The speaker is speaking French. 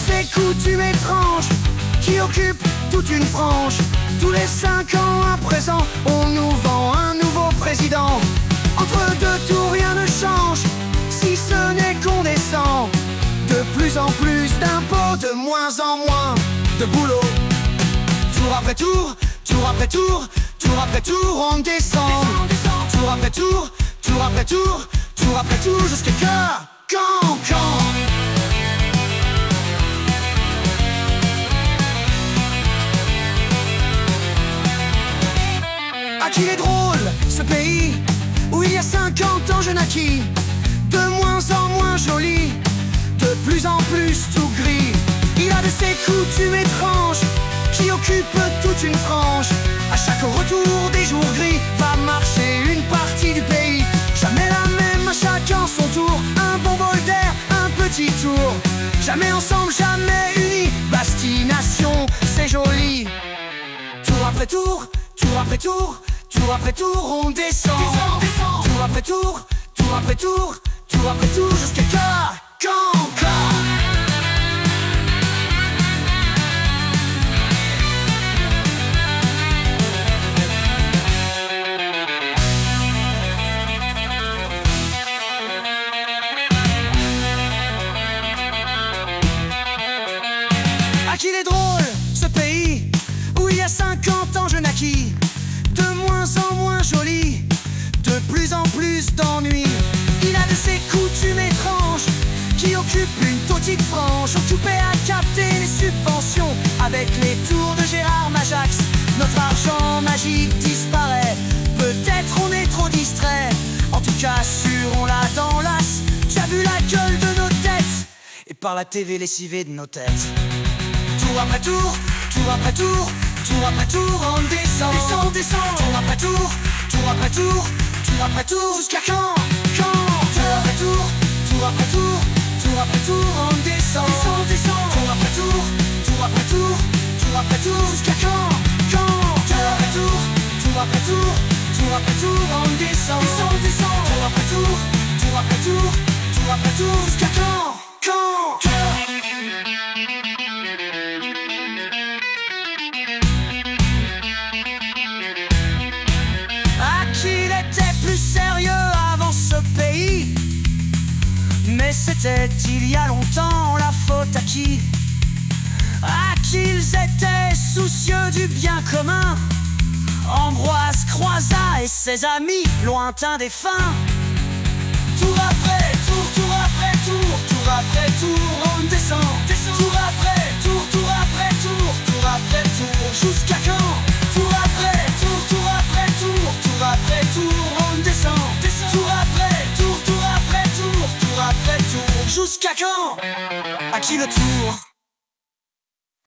ces coutumes étranges qui occupent toute une frange. Tous les 5 ans à présent, on nous vend un nouveau président. Entre deux tours, rien ne change, si ce n'est qu'on descend. De plus en plus d'impôts, de moins en moins de boulot. Tour après tour, tour après tour, tour après tour, on descend. Tour après tour, tour après tour, tour après tour, jusqu'à quand À qui est drôle, ce pays où il y a 50 ans je naquis. De moins en moins joli, de plus en plus tout gris. Il a de ces coutumes étranges qui occupent toute une frange. À chaque retour des jours gris va marcher une partie du pays. Jamais la même, à chacun son tour. Un bon bol d'air, un petit tour. Jamais ensemble, jamais unis. Bastille Nation, c'est joli. Tour après tour, tour après tour, tour après tour, on descend. Tour après tour, tour après tour, tour après tour, jusqu'à quand À qu'il est drôle, ce pays où il y a 50 ans je naquis. De moins en moins joli, de plus en plus d'ennuis. Il a de ces coutumes étranges qui occupent une petite frange. Occupé à capter les subventions avec les tours de Gérard Majax. Notre argent magique disparaît, peut-être on est trop distrait. En tout cas sûr on l'a dans l'as. Tu as vu la gueule de nos têtes et par la TV lessivée de nos têtes. Tour après tour, tour après tour, tour après tour, on descend. Tour après tour, tour après tour, tour après tour, jusqu'à quand Tour après tour, tour après tour, tour après tour, on descend. Tour après tour, tour après tour, tour après tour, jusqu'à quand Tour après tour, tour après tour, tour après tour, on descend. Tour après tour, tour après tour, tour après tour, jusqu'à quand Qu'il était plus sérieux avant ce pays. Mais c'était il y a longtemps, la faute à qui? À qu'ils étaient soucieux du bien commun. Ambroise Croizat et ses amis, lointains défunts. Tour après tour, tour après tour, tour après tour, on descend. Tour après tour, tour après tour, tour après tour, jusqu'à quand Tour après tour, tour après tour, tour après tour, on descend. Tour après tour, tour après tour, tour après tour, jusqu'à quand À qui le tour